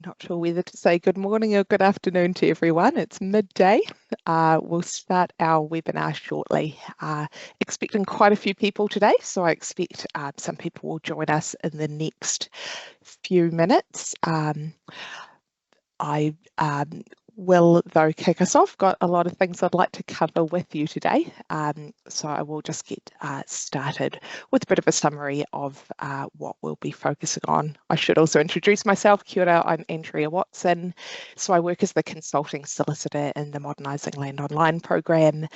Not sure whether to say good morning or good afternoon to everyone. It's midday. We'll start our webinar shortly. Expecting quite a few people today, so I expect some people will join us in the next few minutes. I will, though, kick us off. Got a lot of things I'd like to cover with you today, so I will just get started with a bit of a summary of what we'll be focusing on. I should also introduce myself. Kia ora, I'm Andrea Watson. So I work as the consulting solicitor in the Modernising Landonline program.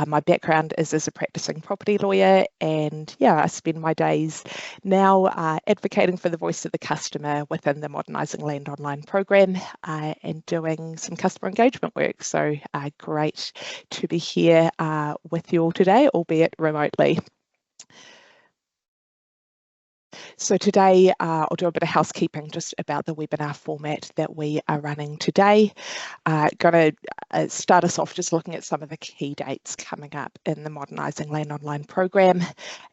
My background is as a practicing property lawyer, and I spend my days now advocating for the voice of the customer within the Modernising Landonline program and doing some customer engagement work. So great to be here with you all today, albeit remotely. So today I'll do a bit of housekeeping just about the webinar format that we are running today. Going to start us off just looking at some of the key dates coming up in the Modernising Landonline program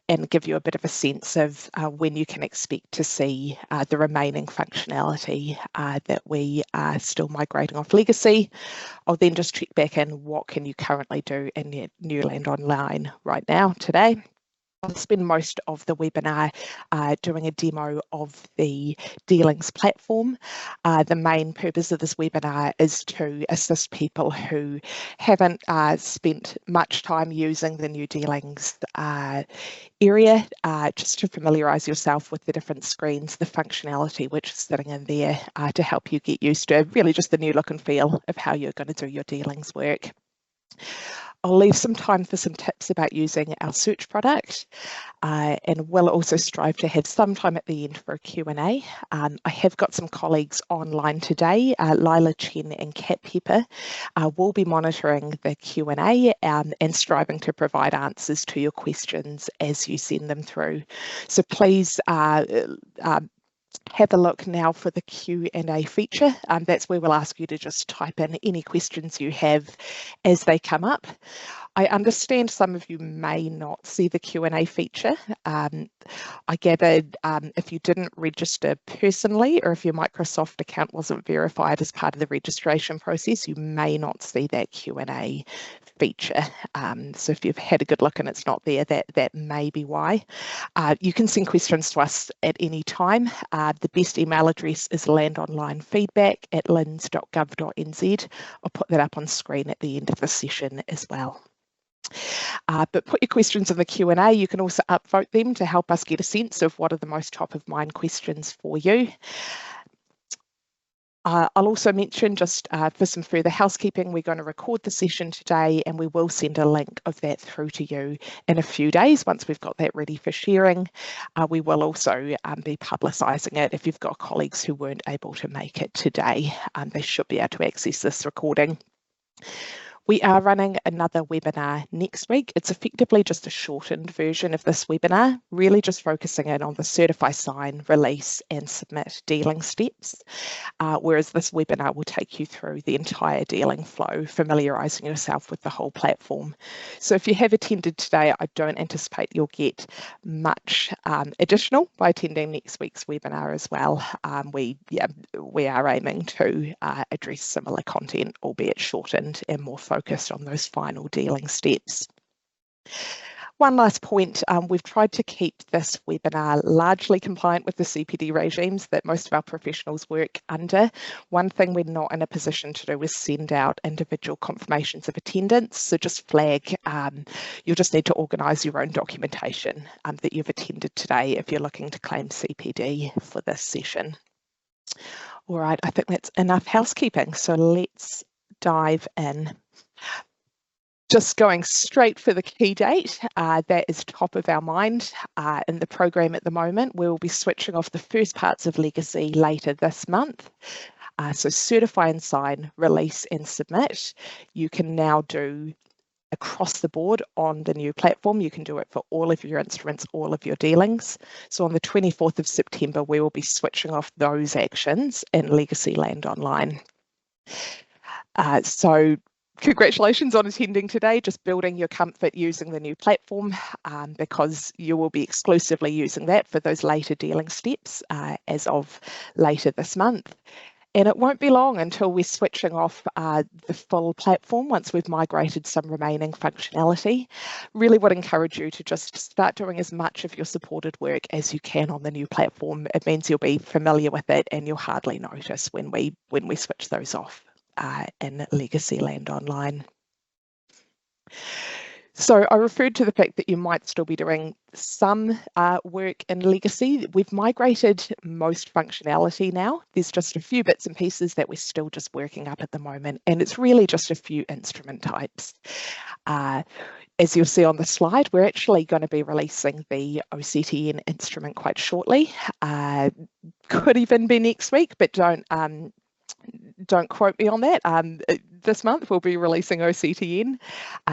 and give you a bit of a sense of when you can expect to see the remaining functionality that we are still migrating off legacy. I'll then just check back in what can you currently do in your new Landonline right now today. I'll spend most of the webinar doing a demo of the Dealings platform. The main purpose of this webinar is to assist people who haven't spent much time using the new Dealings area, just to familiarise yourself with the different screens, the functionality which is sitting in there to help you get used to really just the new look and feel of how you're going to do your Dealings work. I'll leave some time for some tips about using our search product and we'll also strive to have some time at the end for a Q&A. I have got some colleagues online today, Lila Chen and Kat Pepper will be monitoring the Q&A and striving to provide answers to your questions as you send them through. So please have a look now for the Q&A feature. That's where we'll ask you to just type in any questions you have as they come up. I understand some of you may not see the Q&A feature. I gathered if you didn't register personally or if your Microsoft account wasn't verified as part of the registration process, you may not see that Q&A feature. So if you've had a good look and it's not there, that may be why. You can send questions to us at any time. The best email address is landonlinefeedback@linds.gov.nz. I'll put that up on screen at the end of the session as well. But put your questions in the Q&A. You can also upvote them to help us get a sense of what are the most top of mind questions for you. I'll also mention just for some further housekeeping, we're going to record the session today and we will send a link of that through to you in a few days once we've got that ready for sharing. We will also be publicising it. If you've got colleagues who weren't able to make it today, they should be able to access this recording. We are running another webinar next week. It's effectively just a shortened version of this webinar, really just focusing in on the certify, sign, release and submit dealing steps, whereas this webinar will take you through the entire dealing flow, familiarising yourself with the whole platform. So if you have attended today, I don't anticipate you'll get much additional by attending next week's webinar as well. We are aiming to address similar content, albeit shortened and more focused on those final dealing steps. One last point, we've tried to keep this webinar largely compliant with the CPD regimes that most of our professionals work under. One thing we're not in a position to do is send out individual confirmations of attendance, so just flag, you'll just need to organise your own documentation that you've attended today if you're looking to claim CPD for this session. All right, I think that's enough housekeeping, so let's dive in. Just going straight for the key date, that is top of our mind in the program at the moment. We will be switching off the first parts of legacy later this month. So certify and sign, release and submit, you can now do across the board on the new platform. You can do it for all of your instruments, all of your dealings. So on the 24th of September, we will be switching off those actions in Legacy Landonline. So congratulations on attending today, just building your comfort using the new platform because you will be exclusively using that for those later dealing steps as of later this month. And it won't be long until we're switching off the full platform once we've migrated some remaining functionality. Really would encourage you to just start doing as much of your supported work as you can on the new platform. It means you'll be familiar with it and you'll hardly notice when we switch those off in Legacy Landonline. So I referred to the fact that you might still be doing some work in Legacy. We've migrated most functionality now. There's just a few bits and pieces that we're still just working up at the moment, and it's really just a few instrument types. As you'll see on the slide, we're actually going to be releasing the OCTN instrument quite shortly. Could even be next week, but don't quote me on that. This month we'll be releasing OCTN.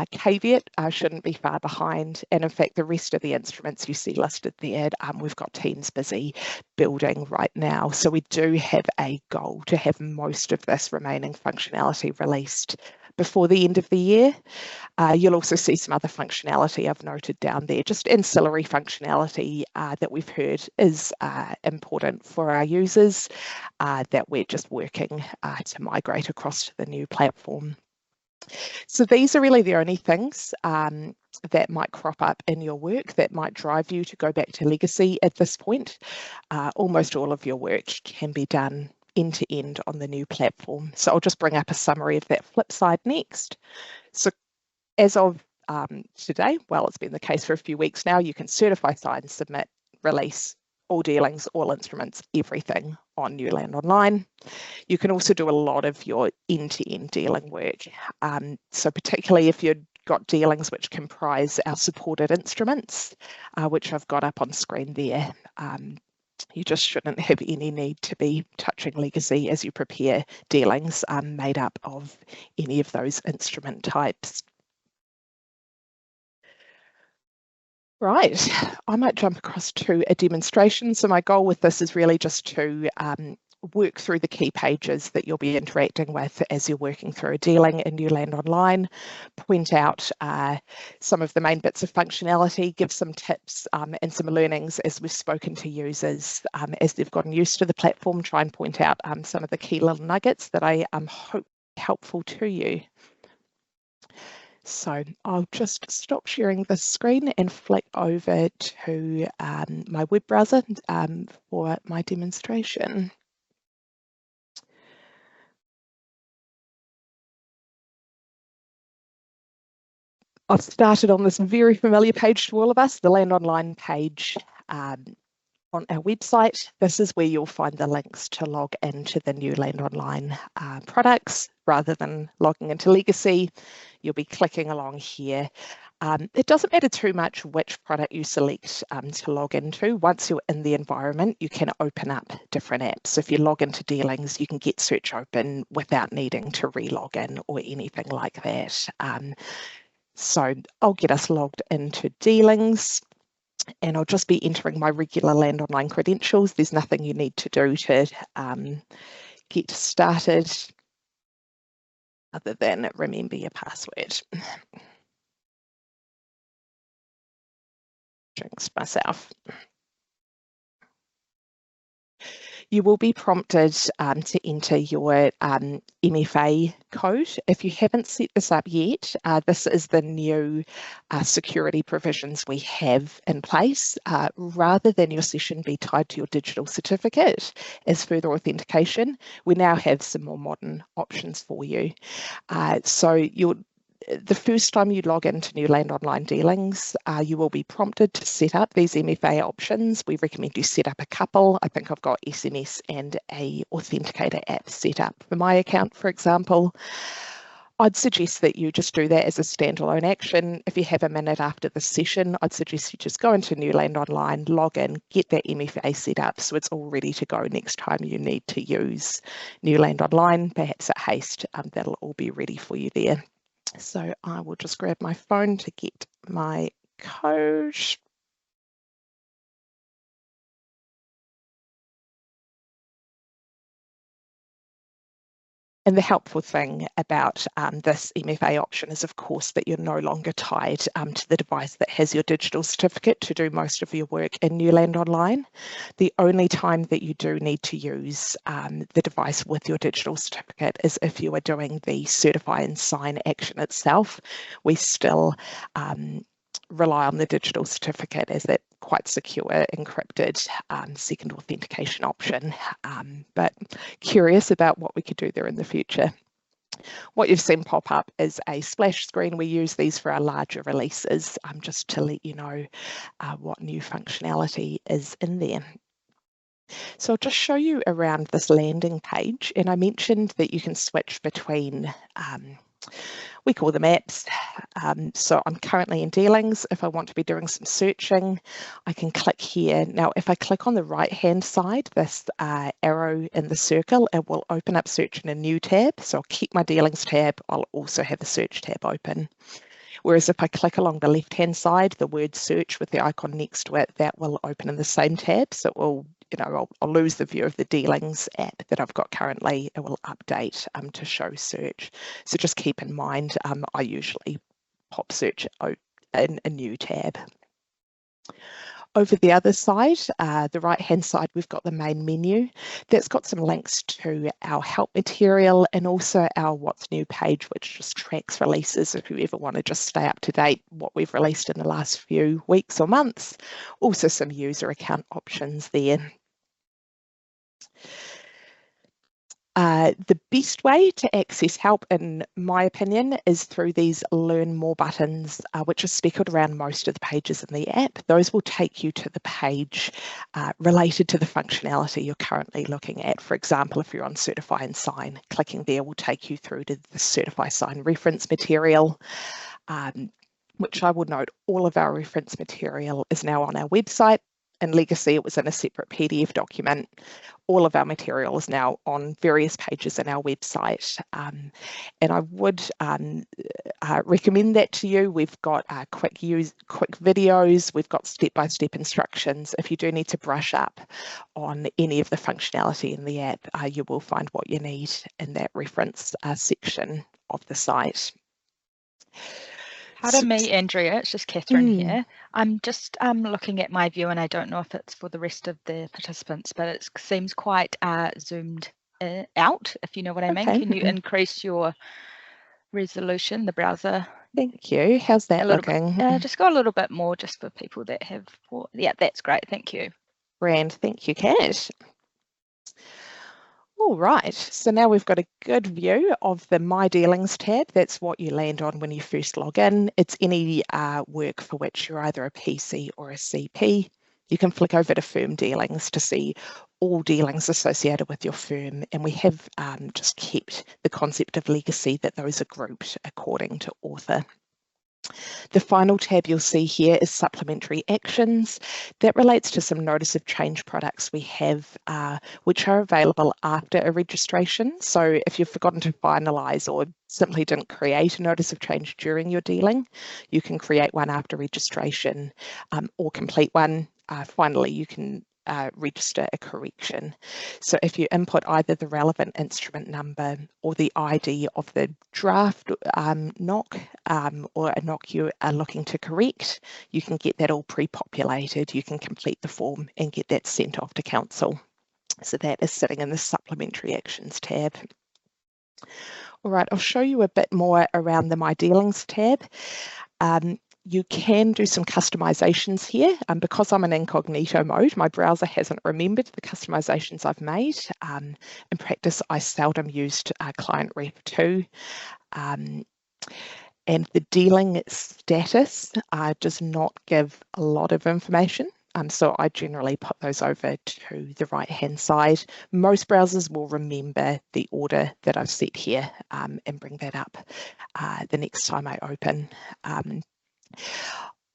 Caveat shouldn't be far behind. And in fact, the rest of the instruments you see listed there, we've got teams busy building right now. So we do have a goal to have most of this remaining functionality released before the end of the year. You'll also see some other functionality I've noted down there, just ancillary functionality that we've heard is important for our users that we're just working to migrate across to the new platform. So these are really the only things that might crop up in your work that might drive you to go back to Legacy at this point. Almost all of your work can be done end to end on the new platform. So I'll just bring up a summary of that flip side next. So as of today, well, it's been the case for a few weeks now, you can certify, sign, submit, release all dealings, all instruments, everything on New Landonline. You can also do a lot of your end-to-end dealing work. So particularly if you've got dealings which comprise our supported instruments, which I've got up on screen there, you just shouldn't have any need to be touching Legacy as you prepare dealings made up of any of those instrument types. Right, I might jump across to a demonstration. So my goal with this is really just to work through the key pages that you'll be interacting with as you're working through a dealing in New Landonline, point out some of the main bits of functionality, give some tips and some learnings as we've spoken to users as they've gotten used to the platform, try and point out some of the key little nuggets that I hope helpful to you. So I'll just stop sharing the screen and flick over to my web browser for my demonstration. I've started on this very familiar page to all of us, the Landonline page on our website. This is where you'll find the links to log into the new Landonline products. Rather than logging into Legacy, you'll be clicking along here. It doesn't matter too much which product you select to log into. Once you're in the environment, you can open up different apps. So if you log into Dealings, you can get search open without needing to re-log in or anything like that. So I'll get us logged into Dealings. And I'll just be entering my regular Landonline credentials. There's nothing you need to do to get started other than remember your password. Jinx myself. You will be prompted to enter your MFA code. If you haven't set this up yet, this is the new security provisions we have in place. Rather than your session be tied to your digital certificate as further authentication, we now have some more modern options for you. So the first time you log into New Landonline Dealings, you will be prompted to set up these MFA options. We recommend you set up a couple. I think I've got SMS and a authenticator app set up for my account, for example. I'd suggest that you just do that as a standalone action. If you have a minute after the session, I'd suggest you just go into New Landonline, log in, get that MFA set up so it's all ready to go next time you need to use New Landonline, perhaps at haste. That'll all be ready for you there. So I will just grab my phone to get my code. And the helpful thing about this MFA option is, of course, that you're no longer tied to the device that has your digital certificate to do most of your work in New Landonline. The only time that you do need to use the device with your digital certificate is if you are doing the certify and sign action itself. We still rely on the digital certificate as that quite secure, encrypted second authentication option, but curious about what we could do there in the future. What you've seen pop up is a splash screen. We use these for our larger releases, just to let you know what new functionality is in there. So I'll just show you around this landing page, and I mentioned that you can switch between we call them apps. So I'm currently in Dealings. If I want to be doing some searching, I can click here. Now, if I click on the right-hand side, this arrow in the circle, it will open up search in a new tab. So I'll keep my Dealings tab. I'll also have the search tab open. Whereas if I click along the left-hand side, the word search with the icon next to it, that will open in the same tab. So it will, I'll lose the view of the Dealings app that I've got currently. It will update to show search. So just keep in mind, I usually pop search in a new tab. Over the other side, the right-hand side, we've got the main menu. That's got some links to our help material and also our What's New page, which just tracks releases if you ever want to just stay up to date what we've released in the last few weeks or months. Also some user account options there. The best way to access help, in my opinion, is through these Learn More buttons, which are speckled around most of the pages in the app. Those will take you to the page related to the functionality you're currently looking at. For example, if you're on Certify and Sign, clicking there will take you through to the Certify Sign reference material, which I will note all of our reference material is now on our website. In Legacy, it was in a separate PDF document. All of our material is now on various pages in our website. And I would recommend that to you. We've got quick videos. We've got step-by-step instructions. If you do need to brush up on any of the functionality in the app, you will find what you need in that reference section of the site. Pardon me, Andrea, it's just Catherine here. I'm just looking at my view, and I don't know if it's for the rest of the participants, but it seems quite zoomed out, if you know what I mean. Can you increase your resolution, the browser? Thank you. How's that looking? Just go a little bit more, just for people that have, yeah, that's great. Thank you. Grand. Thank you, Kat. All right, so now we've got a good view of the My Dealings tab. That's what you land on when you first log in. It's any work for which you're either a PC or a CP. You can flick over to Firm Dealings to see all dealings associated with your firm, and we have just kept the concept of legacy that those are grouped according to author. The final tab you'll see here is supplementary actions. That relates to some notice of change products we have, which are available after a registration. So if you've forgotten to finalise or simply didn't create a notice of change during your dealing, you can create one after registration or complete one. Finally, you can register a correction. So if you input either the relevant instrument number or the ID of the draft knock or a knock you are looking to correct, you can get that all pre-populated. You can complete the form and get that sent off to council. So that is sitting in the supplementary actions tab. All right, I'll show you a bit more around the My Dealings tab. You can do some customizations here. Because I'm in incognito mode, my browser hasn't remembered the customizations I've made. In practice, I seldom used Client Ref 2. And the dealing status does not give a lot of information. So I generally put those over to the right-hand side. Most browsers will remember the order that I've set here and bring that up the next time I open.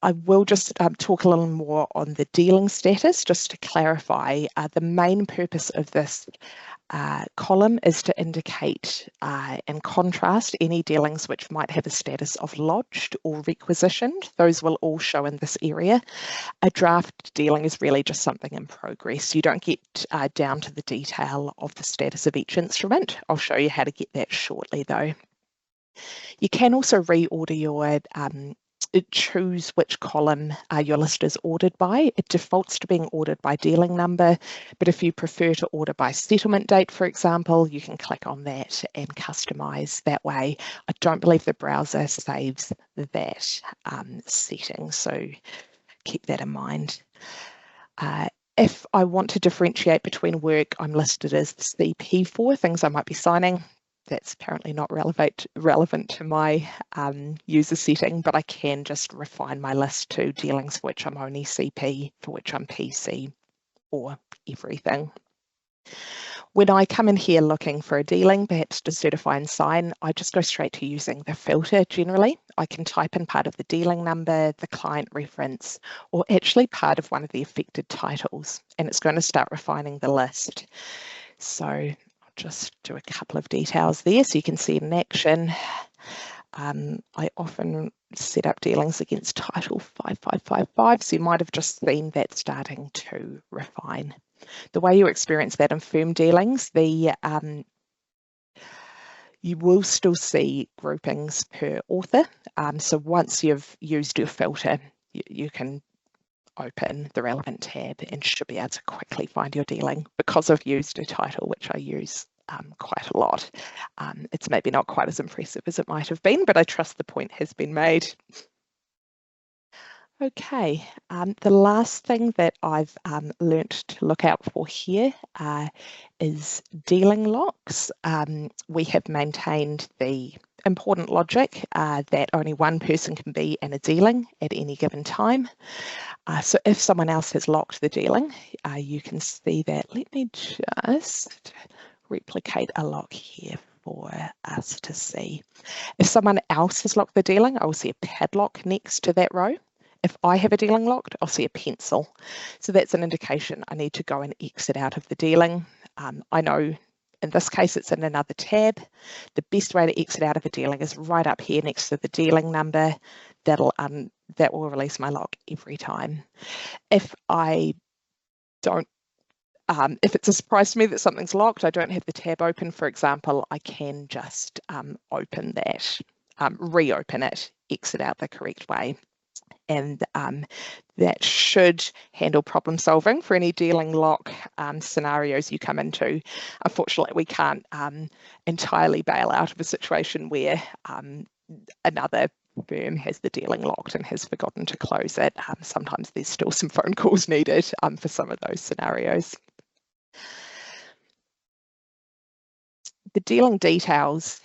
I will just talk a little more on the dealing status, just to clarify. The main purpose of this column is to indicate and contrast any dealings which might have a status of lodged or requisitioned. Those will all show in this area. A draft dealing is really just something in progress. You don't get down to the detail of the status of each instrument. I'll show you how to get that shortly though. You can also reorder your choose which column your list is ordered by. It defaults to being ordered by dealing number, but if you prefer to order by settlement date, for example, you can click on that and customize that way. I don't believe the browser saves that setting, so keep that in mind. If I want to differentiate between work I'm listed as the CP for, things I might be signing, that's apparently not relevant to my user setting, but I can just refine my list to dealings for which I'm only CP, for which I'm PC, or everything. When I come in here looking for a dealing, perhaps to certify and sign, I just go straight to using the filter generally. I can type in part of the dealing number, the client reference, or actually part of one of the affected titles, and it's going to start refining the list. So just do a couple of details there so you can see it in action. I often set up dealings against title 5555, so you might have just seen that starting to refine. The way you experience that in firm dealings, you will still see groupings per author. So once you've used your filter, you can open the relevant tab and should be able to quickly find your dealing. Because I've used a title, which I use quite a lot, it's maybe not quite as impressive as it might have been, but I trust the point has been made. Okay, the last thing that I've learnt to look out for here is dealing locks. We have maintained the important logic that only one person can be in a dealing at any given time. So if someone else has locked the dealing, you can see that. Let me just replicate a lock here for us to see. If someone else has locked the dealing, I will see a padlock next to that row. If I have a dealing locked, I'll see a pencil. So that's an indication I need to go and exit out of the dealing. I know in this case it's in another tab. The best way to exit out of a dealing is right up here next to the dealing number. That will release my lock every time. If I don't, if it's a surprise to me that something's locked, I don't have the tab open, for example, I can just open that, reopen it, exit out the correct way. And that should handle problem solving for any dealing lock scenarios you come into. Unfortunately, we can't entirely bail out of a situation where another firm has the dealing locked and has forgotten to close it. Sometimes there's still some phone calls needed for some of those scenarios. The dealing details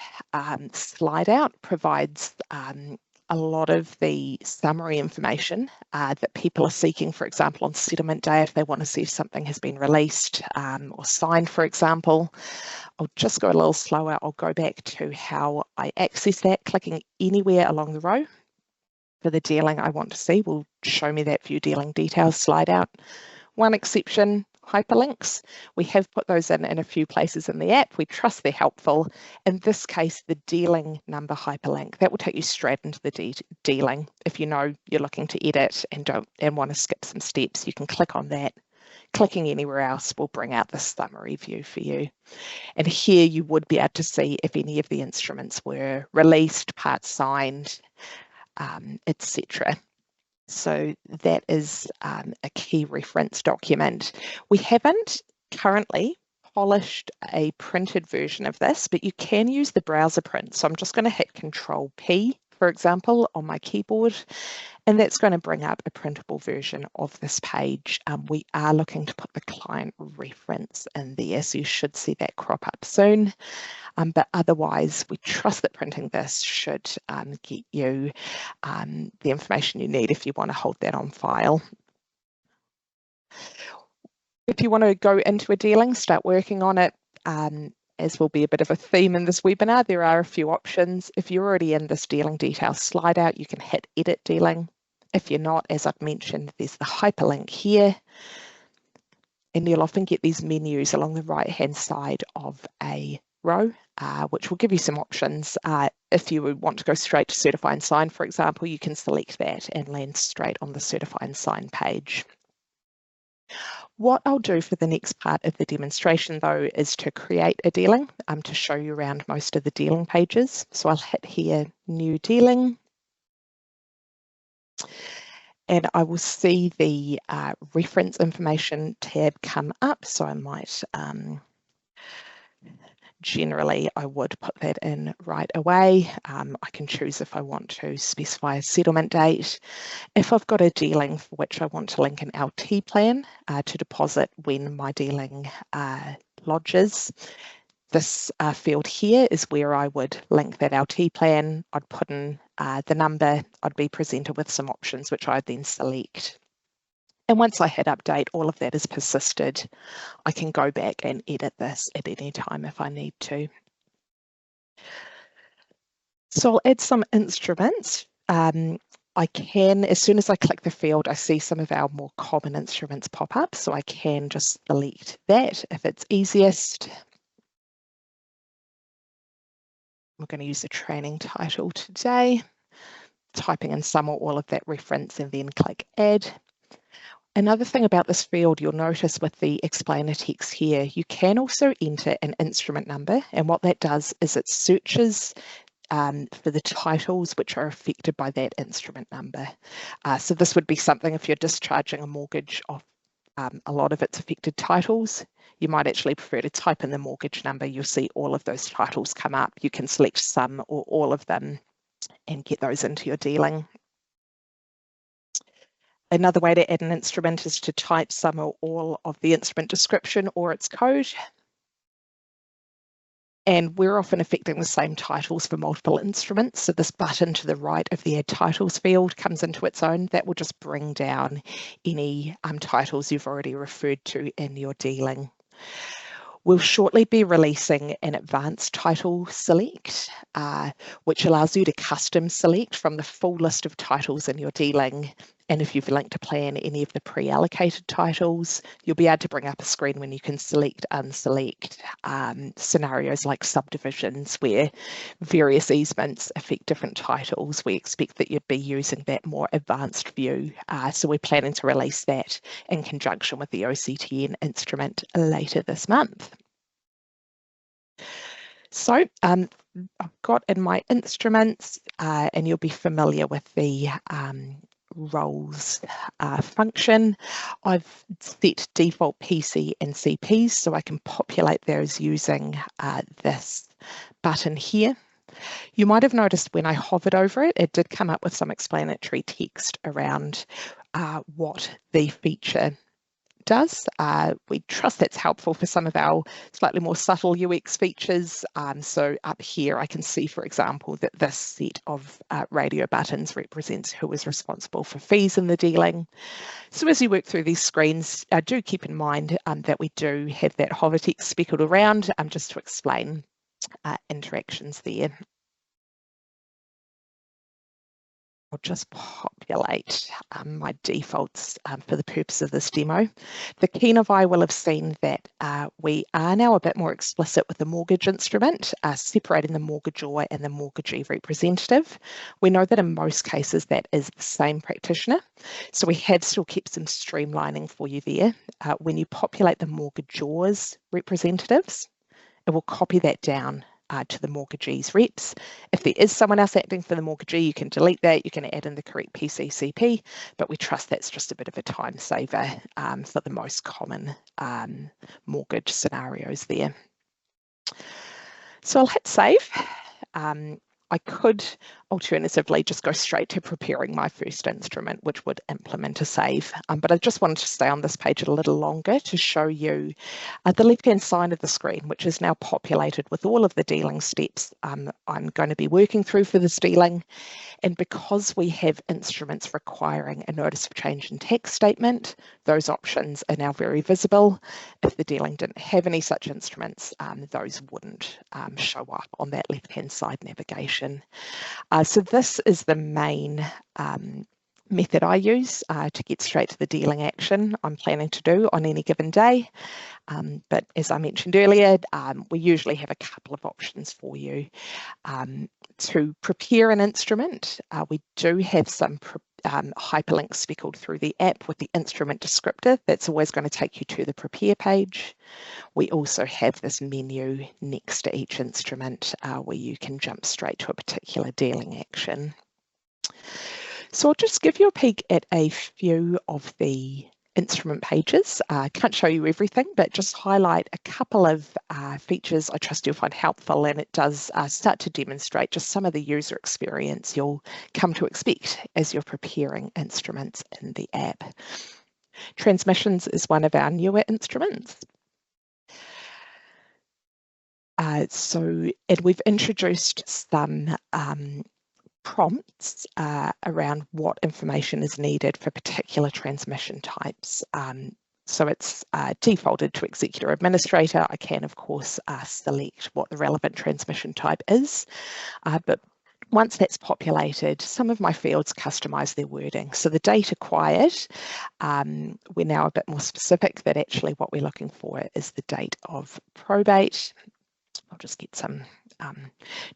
slide out provides a lot of the summary information that people are seeking, for example, on settlement day, if they want to see if something has been released or signed, for example. I'll just go a little slower. I'll go back to how I access that. Clicking anywhere along the row for the dealing I want to see will show me that view dealing details slide out. One exception, hyperlinks. We have put those in a few places in the app. We trust they're helpful. In this case, the dealing number hyperlink, that will take you straight into the dealing. If you know you're looking to edit and want to skip some steps, you can click on that. Clicking anywhere else will bring out the summary view for you. And here you would be able to see if any of the instruments were released, parts signed, etc. So that is a key reference document. We haven't currently polished a printed version of this, but you can use the browser print. So I'm just going to hit Control P, for example, on my keyboard, and that's going to bring up a printable version of this page. We are looking to put the client reference in there, so you should see that crop up soon. But otherwise, we trust that printing this should get you the information you need if you want to hold that on file. If you want to go into a dealing, start working on it, as will be a bit of a theme in this webinar, there are a few options. If you're already in this dealing details slide out, you can hit Edit Dealing. If you're not, as I've mentioned, there's the hyperlink here, and you'll often get these menus along the right-hand side of a row, which will give you some options. If you would want to go straight to Certify and Sign, for example, you can select that and land straight on the Certify and Sign page. What I'll do for the next part of the demonstration, though, is to create a dealing to show you around most of the dealing pages. So I'll hit here, New Dealing, and I will see the reference information tab come up. So I might, generally, I would put that in right away. I can choose if I want to specify a settlement date. If I've got a dealing for which I want to link an LT plan to deposit when my dealing lodges, this field here is where I would link that LT plan. I'd put in the number, I'd be presented with some options which I'd then select. And once I hit update, all of that is persisted. I can go back and edit this at any time if I need to. So I'll add some instruments. I can, as soon as I click the field, I see some of our more common instruments pop up, so I can just select that if it's easiest. We're going to use the training title today, typing in some or all of that reference and then click add. Another thing about this field, you'll notice with the explainer text here, you can also enter an instrument number, and what that does is it searches for the titles which are affected by that instrument number. So this would be something if you're discharging a mortgage of a lot of its affected titles, you might actually prefer to type in the mortgage number. You'll see all of those titles come up. You can select some or all of them and get those into your dealing. Another way to add an instrument is to type some or all of the instrument description or its code. And we're often affecting the same titles for multiple instruments. So this button to the right of the Add Titles field comes into its own. That will just bring down any titles you've already referred to in your dealing. We'll shortly be releasing an advanced title select, which allows you to custom select from the full list of titles in your dealing. And if you've linked to plan any of the pre-allocated titles, you'll be able to bring up a screen when you can select, unselect scenarios like subdivisions where various easements affect different titles. We expect that you'd be using that more advanced view. So we're planning to release that in conjunction with the OCTN instrument later this month. So I've got in my instruments, and you'll be familiar with the roles function. I've set default PC and CPs, so I can populate those using this button here. You might have noticed when I hovered over it, it did come up with some explanatory text around what the feature does. We trust that's helpful for some of our slightly more subtle UX features. So up here I can see, for example, that this set of radio buttons represents who is responsible for fees in the dealing. So as you work through these screens, do keep in mind that we do have that hover text speckled around just to explain interactions there. I'll just populate my defaults for the purpose of this demo. The keen of eye will have seen that we are now a bit more explicit with the mortgage instrument, separating the mortgagor and the mortgagee representative. We know that in most cases that is the same practitioner, so we have still kept some streamlining for you there. When you populate the mortgagor's representatives, it will copy that down to the mortgagee's reps. If there is someone else acting for the mortgagee, you can delete that, you can add in the correct PCCP, but we trust that's just a bit of a time saver for the most common mortgage scenarios there. So I'll hit save. I could alternatively just go straight to preparing my first instrument, which would implement a save. But I just wanted to stay on this page a little longer to show you the left-hand side of the screen, which is now populated with all of the dealing steps I'm going to be working through for this dealing. And because we have instruments requiring a notice of change in tax statement, those options are now very visible. If the dealing didn't have any such instruments, those wouldn't show up on that left-hand side navigation. So this is the main method I use to get straight to the dealing action I'm planning to do on any given day. But as I mentioned earlier, we usually have a couple of options for you. To prepare an instrument, we do have some hyperlinks speckled through the app with the instrument descriptor. That's always going to take you to the prepare page. We also have this menu next to each instrument where you can jump straight to a particular dealing action. So I'll just give you a peek at a few of the instrument pages. I can't show you everything, but just highlight a couple of features I trust you'll find helpful, and it does start to demonstrate just some of the user experience you'll come to expect as you're preparing instruments in the app. Transmissions is one of our newer instruments. And we've introduced some prompts around what information is needed for particular transmission types. So it's defaulted to executor administrator. I can, of course, select what the relevant transmission type is, but once that's populated, some of my fields customise their wording. So the date acquired, we're now a bit more specific that actually what we're looking for is the date of probate. I'll just get some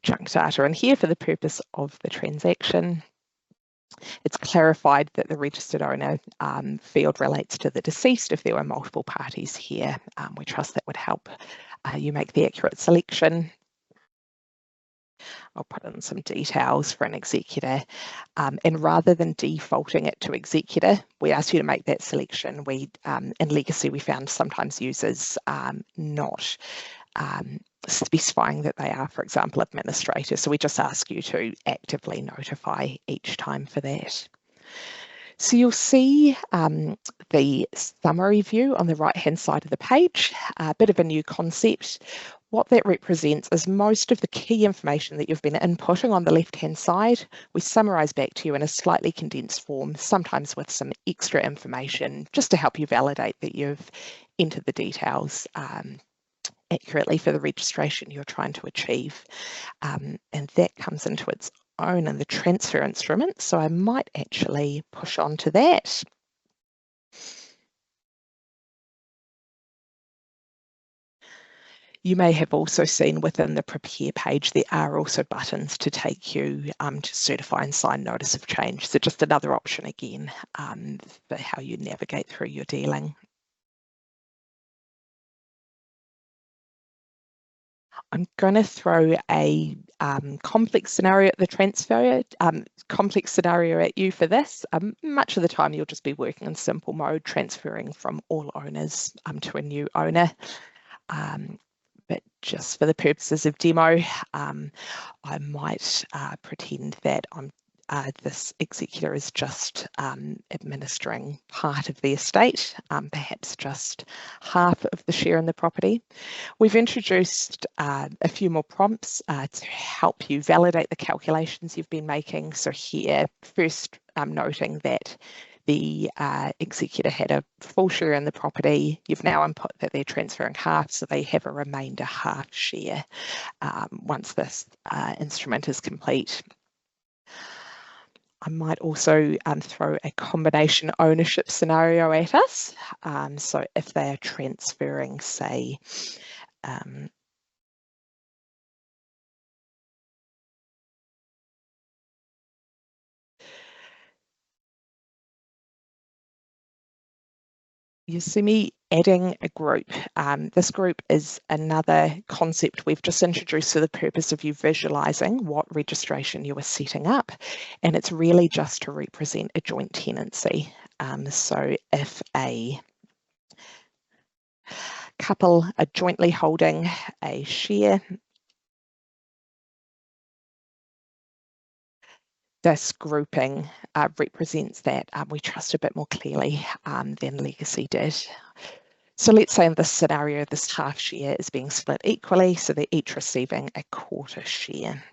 chunk data in here for the purpose of the transaction. It's clarified that the registered owner field relates to the deceased if there were multiple parties here. We trust that would help you make the accurate selection. I'll put in some details for an executor, and rather than defaulting it to executor, we ask you to make that selection. In legacy, we found sometimes users not specifying that they are, for example, administrator. So we just ask you to actively notify each time for that. So you'll see the summary view on the right-hand side of the page, a bit of a new concept. What that represents is most of the key information that you've been inputting on the left-hand side, we summarise back to you in a slightly condensed form, sometimes with some extra information, just to help you validate that you've entered the details accurately for the registration you're trying to achieve. And that comes into its own in the transfer instrument. So I might actually push on to that. You may have also seen within the prepare page, there are also buttons to take you to certify and sign notice of change. So just another option again for how you navigate through your dealing. I'm going to throw a complex scenario at the transfer, complex scenario at you for this. Much of the time you'll just be working in simple mode, transferring from all owners to a new owner. But just for the purposes of demo, I might pretend that this executor is just administering part of the estate, perhaps just half of the share in the property. We've introduced a few more prompts to help you validate the calculations you've been making. So here, first noting that the executor had a full share in the property. You've now input that they're transferring half, so they have a remainder half share once this instrument is complete. I might also throw a combination ownership scenario at us. So if they are transferring, say, you see me adding a group. This group is another concept we've just introduced for the purpose of you visualising what registration you are setting up. And it's really just to represent a joint tenancy. So if a couple are jointly holding a share, this grouping represents that we trust a bit more clearly than legacy did. So let's say in this scenario, this half share is being split equally, so they're each receiving a quarter share.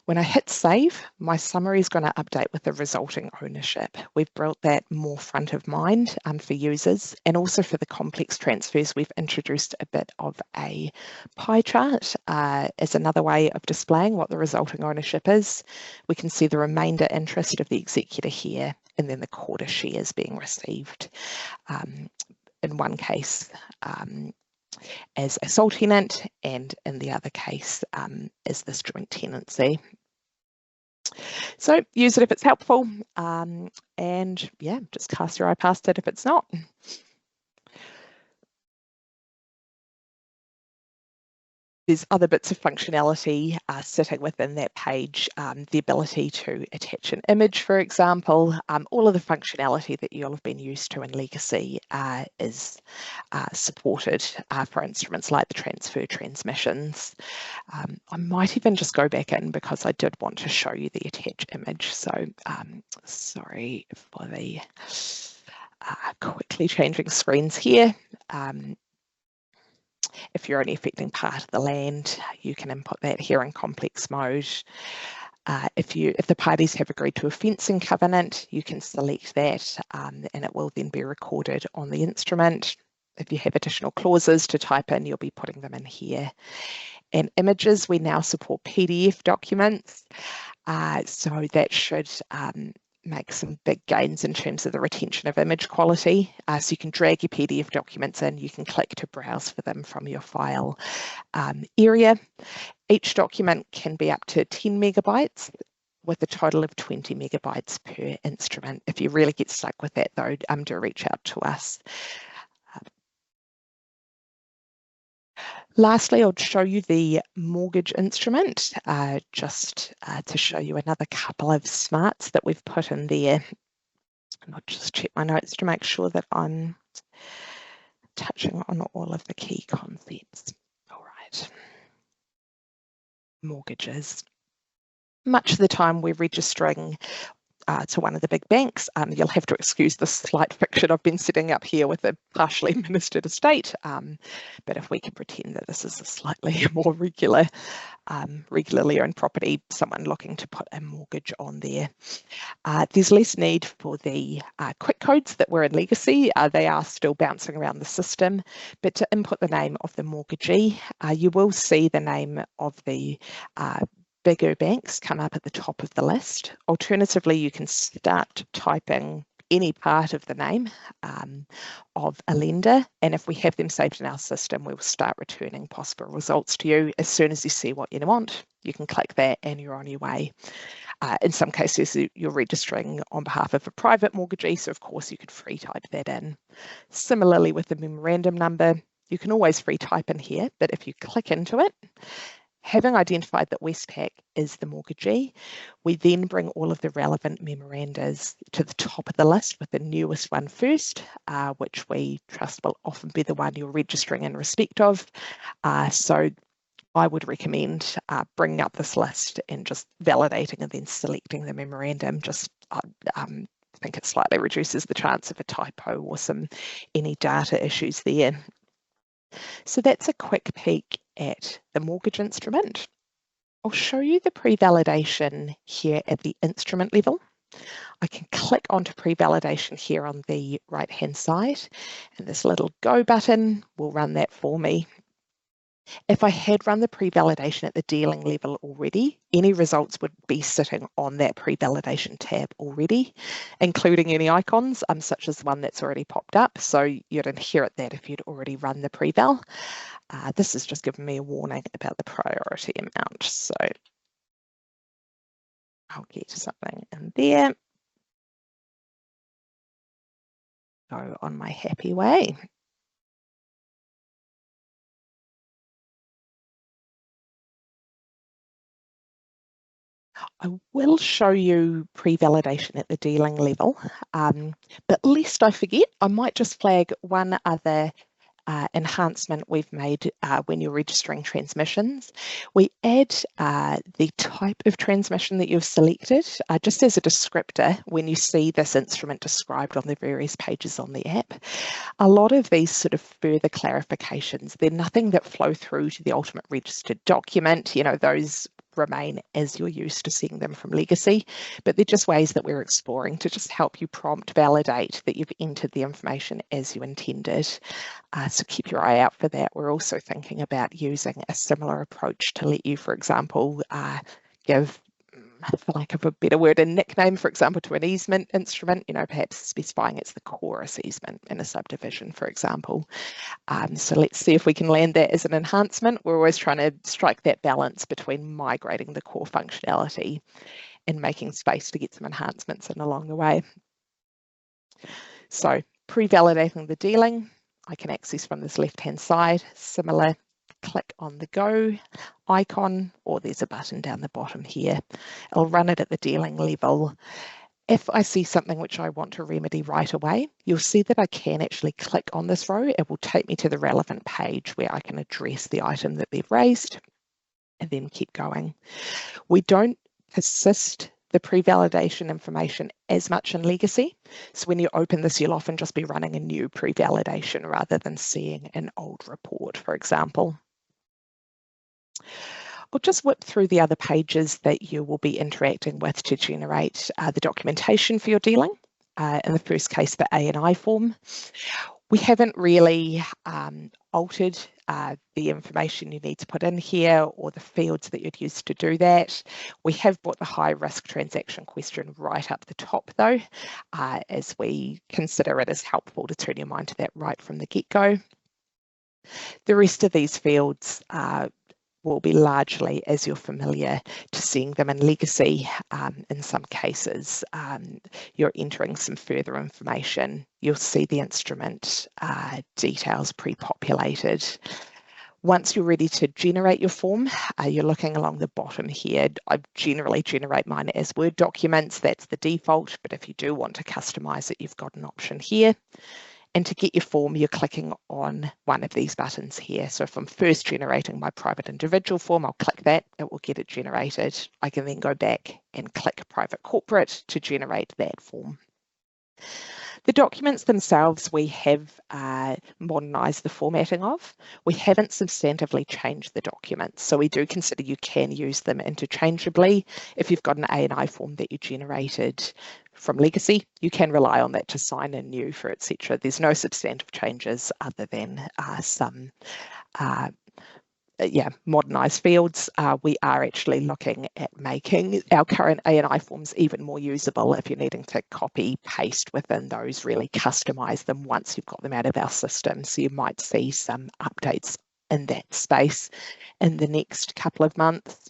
When I hit save, my summary is going to update with the resulting ownership. We've brought that more front of mind for users, and also for the complex transfers, we've introduced a bit of a pie chart as another way of displaying what the resulting ownership is. We can see the remainder interest of the executor here, and then the quarter shares being received. In one case, as a sole tenant, and in the other case as this joint tenancy. So use it if it's helpful, and yeah, just cast your eye past it if it's not. There's other bits of functionality sitting within that page, the ability to attach an image, for example. All of the functionality that you'll have been used to in Legacy is supported for instruments like the transfer transmissions. I might even just go back in because I did want to show you the attached image. So sorry for the quickly changing screens here. If you're only affecting part of the land, you can input that here in complex mode. If the parties have agreed to a fencing covenant, you can select that, and it will then be recorded on the instrument. If you have additional clauses to type in, you'll be putting them in here. And images, we now support PDF documents, so that should make some big gains in terms of the retention of image quality. So you can drag your PDF documents in, you can click to browse for them from your file area. Each document can be up to 10 megabytes with a total of 20 megabytes per instrument. If you really get stuck with that though, do reach out to us. Lastly, I'll show you the mortgage instrument, just to show you another couple of smarts that we've put in there. And I'll just check my notes to make sure that I'm touching on all of the key concepts. All right. Mortgages. Much of the time we're registering to one of the big banks. You'll have to excuse the slight fiction I've been setting up here with a partially administered estate, but if we can pretend that this is a slightly more regularly owned property, someone looking to put a mortgage on there. There's less need for the quick codes that were in Legacy. They are still bouncing around the system, but to input the name of the mortgagee, you will see the name of the bigger banks come up at the top of the list. Alternatively, you can start typing any part of the name of a lender, and if we have them saved in our system, we will start returning possible results to you. As soon as you see what you want, you can click that and you're on your way. In some cases, you're registering on behalf of a private mortgagee, so of course you could free type that in. Similarly with the memorandum number, you can always free type in here, but if you click into it, having identified that Westpac is the mortgagee, we then bring all of the relevant memorandas to the top of the list with the newest one first, which we trust will often be the one you're registering in respect of. So I would recommend bringing up this list and just validating and then selecting the memorandum. Just I think it slightly reduces the chance of a typo or any data issues there. So that's a quick peek at the mortgage instrument. I'll show you the pre-validation here at the instrument level. I can click onto pre-validation here on the right-hand side, and this little go button will run that for me. If I had run the pre-validation at the dealing level already, any results would be sitting on that pre-validation tab already, including any icons, such as the one that's already popped up. So you'd inherit that if you'd already run the pre-val. This has just given me a warning about the priority amount. So I'll get something in there. Go on my happy way. I will show you pre-validation at the dealing level, but lest I forget, I might just flag one other enhancement we've made when you're registering transmissions. We add the type of transmission that you've selected just as a descriptor when you see this instrument described on the various pages on the app. A lot of these sort of further clarifications, they're nothing that flow through to the ultimate registered document. You know, those remain as you're used to seeing them from legacy, but they're just ways that we're exploring to just help you prompt validate that you've entered the information as you intended. So keep your eye out for that. We're also thinking about using a similar approach to let you, for example, give, for lack of a better word, a nickname, for example, to an easement instrument, perhaps specifying it's the chorus easement in a subdivision, for example. So let's see if we can land that as an enhancement. We're always trying to strike that balance between migrating the core functionality and making space to get some enhancements in along the way. So pre-validating the dealing, I can access from this left-hand side. Similar, click on the go icon, or there's a button down the bottom here. I'll run it at the dealing level. If I see something which I want to remedy right away, you'll see that I can actually click on this row. It will take me to the relevant page where I can address the item that they've raised and then keep going. We don't persist the pre-validation information as much in legacy. So when you open this, you'll often just be running a new pre-validation rather than seeing an old report, for example. I'll just whip through the other pages that you will be interacting with to generate the documentation for your dealing. In the first case, the A&I form. We haven't really altered the information you need to put in here or the fields that you'd use to do that. We have brought the high risk transaction question right up the top though, as we consider it as helpful to turn your mind to that right from the get-go. The rest of these fields will be largely as you're familiar to seeing them in legacy. In some cases, you're entering some further information. You'll see the instrument details pre-populated. Once you're ready to generate your form, you're looking along the bottom here. I generally generate mine as Word documents. That's the default, but if you do want to customize it, you've got an option here. And to get your form, you're clicking on one of these buttons here. So if I'm first generating my private individual form, I'll click that, it will get it generated. I can then go back and click private corporate to generate that form. The documents themselves, we have modernised the formatting of. We haven't substantively changed the documents, so we do consider you can use them interchangeably. If you've got an A&I form that you generated from legacy, you can rely on that to sign in new for etc. There's no substantive changes other than some modernised fields. We are actually looking at making our current A&I forms even more usable if you're needing to copy, paste within those, really customise them once you've got them out of our system. So you might see some updates in that space in the next couple of months.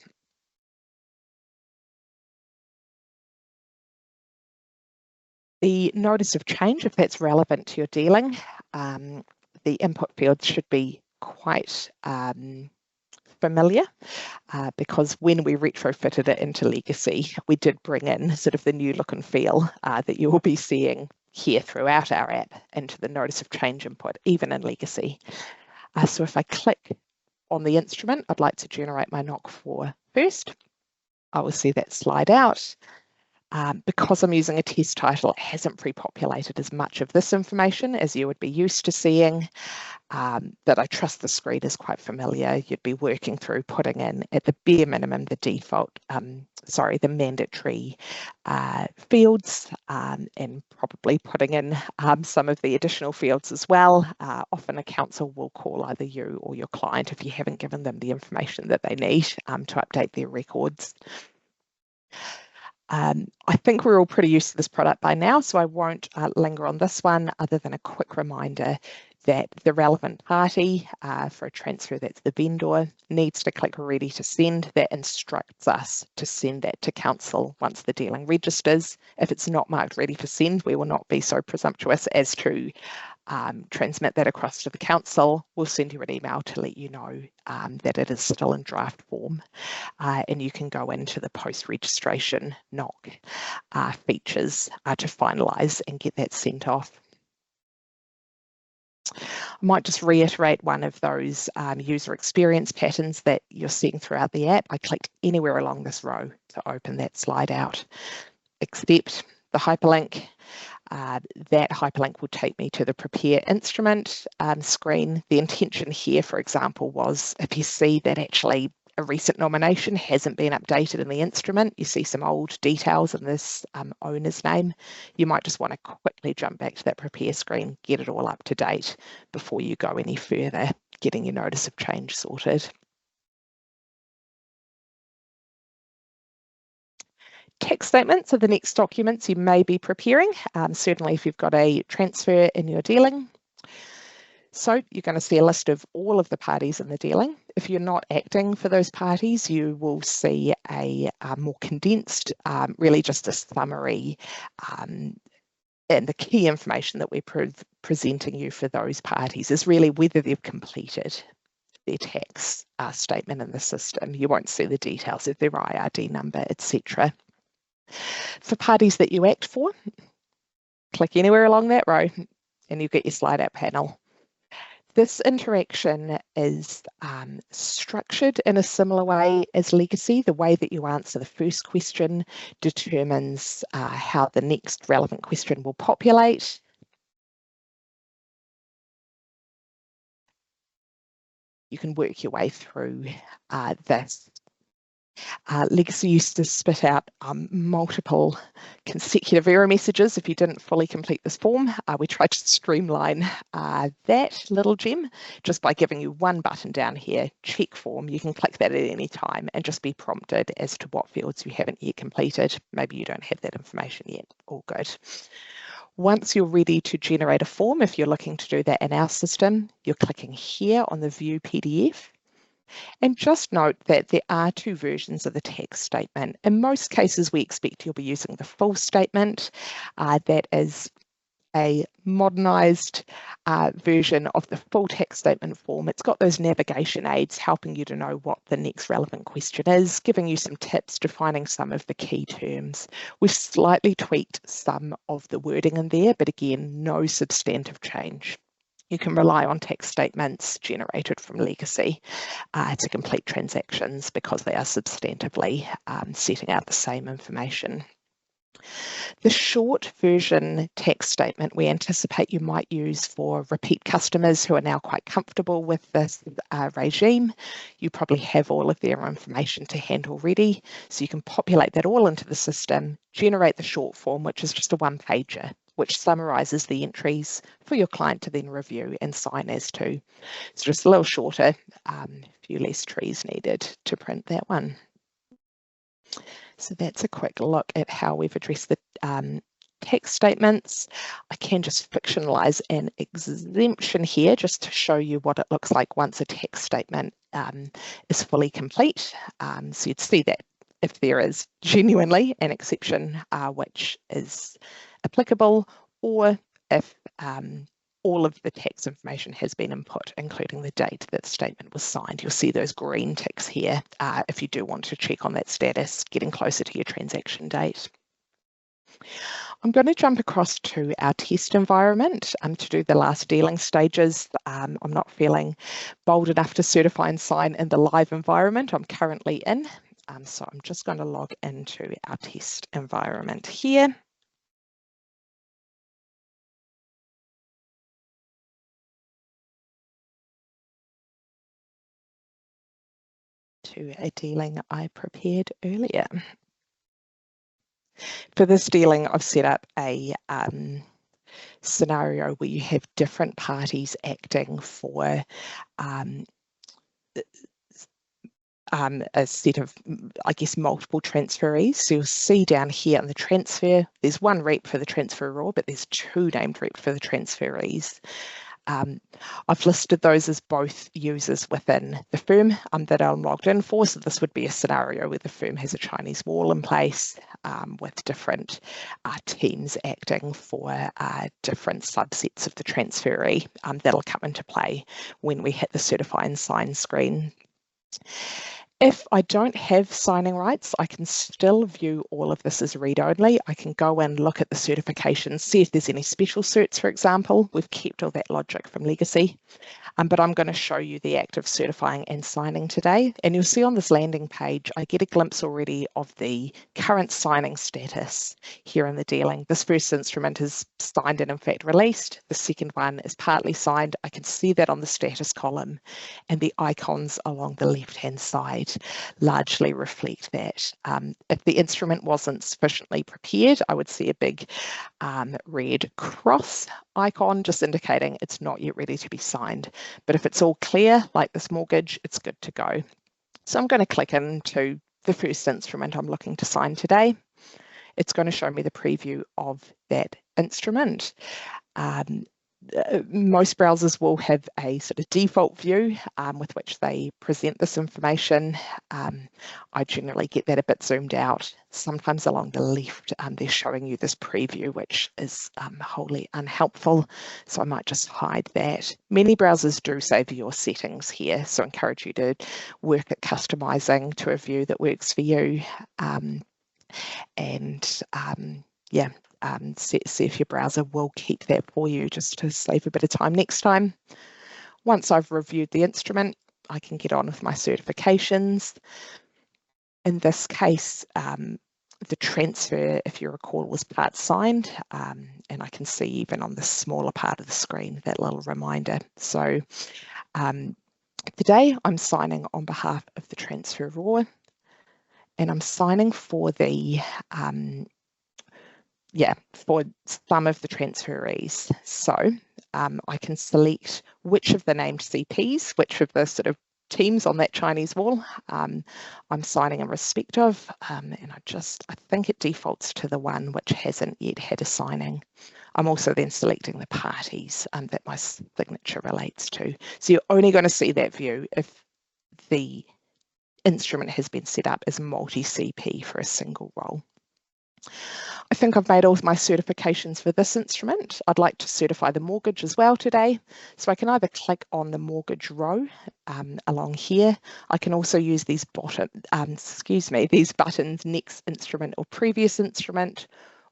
The notice of change, if that's relevant to your dealing, the input fields should be quite familiar because when we retrofitted it into legacy, we did bring in sort of the new look and feel that you will be seeing here throughout our app into the notice of change input, even in legacy. So if I click on the instrument I'd like to generate my NOC for first, I will see that slide out. Because I'm using a test title, it hasn't pre-populated as much of this information as you would be used to seeing, but I trust the screen is quite familiar. You'd be working through putting in at the bare minimum the default, the mandatory fields, and probably putting in some of the additional fields as well. Often a council will call either you or your client if you haven't given them the information that they need to update their records. I think we're all pretty used to this product by now, so I won't linger on this one other than a quick reminder that the relevant party for a transfer, that's the vendor, needs to click ready to send. That instructs us to send that to council once the dealing registers. If it's not marked ready for send, we will not be so presumptuous as to transmit that across to the council. We'll send you an email to let you know that it is still in draft form, and you can go into the post-registration NOC features to finalise and get that sent off. I might just reiterate one of those user experience patterns that you're seeing throughout the app. I clicked anywhere along this row to open that slide out, except the hyperlink. That hyperlink will take me to the prepare instrument screen. The intention here, for example, was if you see that actually a recent nomination hasn't been updated in the instrument, you see some old details in this owner's name, you might just want to quickly jump back to that prepare screen, get it all up to date before you go any further, getting your notice of change sorted. Tax statements are the next documents you may be preparing, certainly if you've got a transfer in your dealing. So you're going to see a list of all of the parties in the dealing. If you're not acting for those parties, you will see a more condensed, really just a summary and the key information that we're presenting you for those parties is really whether they've completed their tax statement in the system. You won't see the details of their IRD number, etc. For parties that you act for, click anywhere along that row and you get your slide out panel. This interaction is structured in a similar way as legacy. The way that you answer the first question determines how the next relevant question will populate. You can work your way through this. Legacy used to spit out multiple consecutive error messages if you didn't fully complete this form. We tried to streamline that little gem just by giving you one button down here, check form. You can click that at any time and just be prompted as to what fields you haven't yet completed. Maybe you don't have that information yet. All good. Once you're ready to generate a form, if you're looking to do that in our system, you're clicking here on the View PDF. And just note that there are two versions of the tax statement. In most cases, we expect you'll be using the full statement. That is a modernised version of the full tax statement form. It's got those navigation aids helping you to know what the next relevant question is, giving you some tips, defining some of the key terms. We've slightly tweaked some of the wording in there, but again, no substantive change. You can rely on tax statements generated from legacy to complete transactions because they are substantively setting out the same information. The short version tax statement we anticipate you might use for repeat customers who are now quite comfortable with this regime. You probably have all of their information to hand already, so you can populate that all into the system, generate the short form, which is just a one-pager, which summarises the entries for your client to then review and sign as to. It's just a little shorter, a few less trees needed to print that one. So that's a quick look at how we've addressed the tax statements. I can just fictionalise an exemption here just to show you what it looks like once a tax statement is fully complete. So you'd see that if there is genuinely an exception which is applicable, or if all of the tax information has been input, including the date that the statement was signed. You'll see those green ticks here if you do want to check on that status, getting closer to your transaction date. I'm going to jump across to our test environment to do the last dealing stages. I'm not feeling bold enough to certify and sign in the live environment I'm currently in. So I'm just going to log into our test environment here. To a dealing I prepared earlier. For this dealing, I've set up a scenario where you have different parties acting for a set of, I guess, multiple transferees. So you'll see down here in the transfer, there's one rep for the transferor, but there's two named reps for the transferees. I've listed those as both users within the firm that I'm logged in for. So this would be a scenario where the firm has a Chinese wall in place with different teams acting for different subsets of the transferee. That'll come into play when we hit the certify and sign screen. If I don't have signing rights, I can still view all of this as read-only. I can go and look at the certifications, see if there's any special certs, for example. We've kept all that logic from legacy, but I'm going to show you the act of certifying and signing today. And you'll see on this landing page, I get a glimpse already of the current signing status here in the dealing. This first instrument is signed and in fact released. The second one is partly signed. I can see that on the status column and the icons along the left-hand side. that largely reflect that. If the instrument wasn't sufficiently prepared, I would see a big red cross icon just indicating it's not yet ready to be signed. But if it's all clear, like this mortgage, it's good to go. So I'm going to click into the first instrument I'm looking to sign today. It's going to show me the preview of that instrument. Most browsers will have a sort of default view with which they present this information. I generally get that a bit zoomed out. Sometimes along the left, they're showing you this preview, which is wholly unhelpful. So I might just hide that. Many browsers do save your settings here, so I encourage you to work at customizing to a view that works for you. See if your browser will keep that for you just to save a bit of time next time. Once I've reviewed the instrument, I can get on with my certifications. In this case, the transfer, if you recall, was part signed, and I can see even on the smaller part of the screen that little reminder. So today I'm signing on behalf of the transferor, and I'm signing for the for some of the transferees. So I can select which of the named CPs, which of the sort of teams on that Chinese wall I'm signing in respect of, and I think it defaults to the one which hasn't yet had a signing. I'm also then selecting the parties that my signature relates to. So you're only going to see that view if the instrument has been set up as multi-CP for a single role. I think I've made all of my certifications for this instrument. I'd like to certify the mortgage as well today. So I can either click on the mortgage row along here. I can also use these these buttons, next instrument or previous instrument,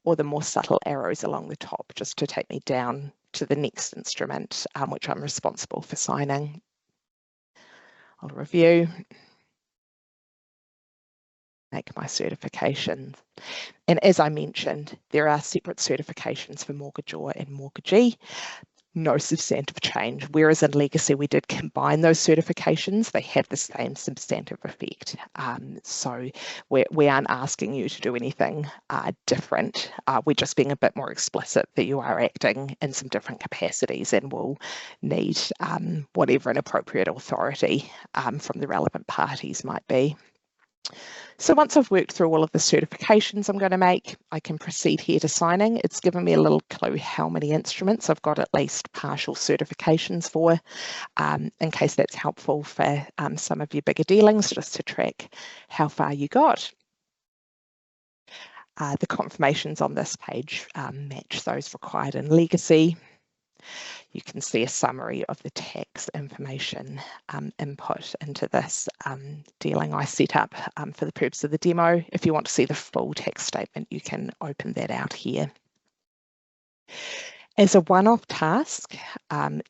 or the more subtle arrows along the top just to take me down to the next instrument, which I'm responsible for signing. I'll review, make my certifications. And as I mentioned, there are separate certifications for mortgagor and mortgagee. No substantive change, whereas in legacy we did combine those certifications. They have the same substantive effect. So we aren't asking you to do anything different. We're just being a bit more explicit that you are acting in some different capacities and will need whatever an appropriate authority from the relevant parties might be. So once I've worked through all of the certifications I'm going to make, I can proceed here to signing. It's given me a little clue how many instruments I've got at least partial certifications for, in case that's helpful for some of your bigger dealings, just to track how far you got. The confirmations on this page match those required in legacy. You can see a summary of the tax information input into this dealing I set up for the purpose of the demo. If you want to see the full tax statement, you can open that out here. As a one-off task,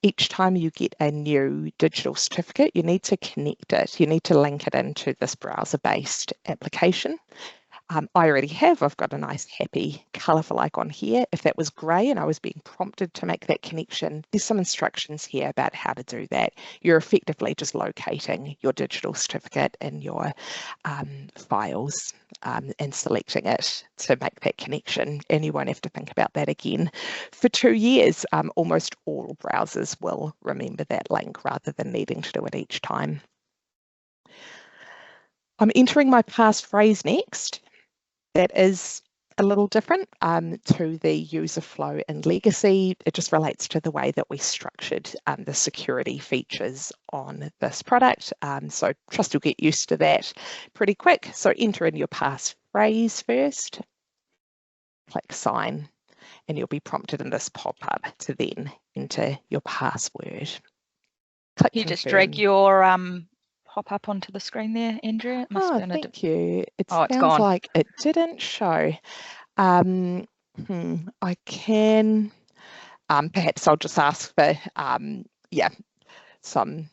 each time you get a new digital certificate, you need to connect it. You need to link it into this browser-based application. I already have. I've got a nice happy colourful icon here. If that was grey and I was being prompted to make that connection, there's some instructions here about how to do that. You're effectively just locating your digital certificate in your files and selecting it to make that connection, and you won't have to think about that again. For 2 years, almost all browsers will remember that link rather than needing to do it each time. I'm entering my passphrase next. That is a little different to the user flow in legacy. It just relates to the way that we structured the security features on this product. So trust you'll get used to that pretty quick. So enter in your passphrase first, click sign, and you'll be prompted in this pop-up to then enter your password. Click you confirm. Just drag your pop up onto the screen there, Andrea? It must be thank you. It sounds gone. Like it didn't show. I can, perhaps I'll just ask for, some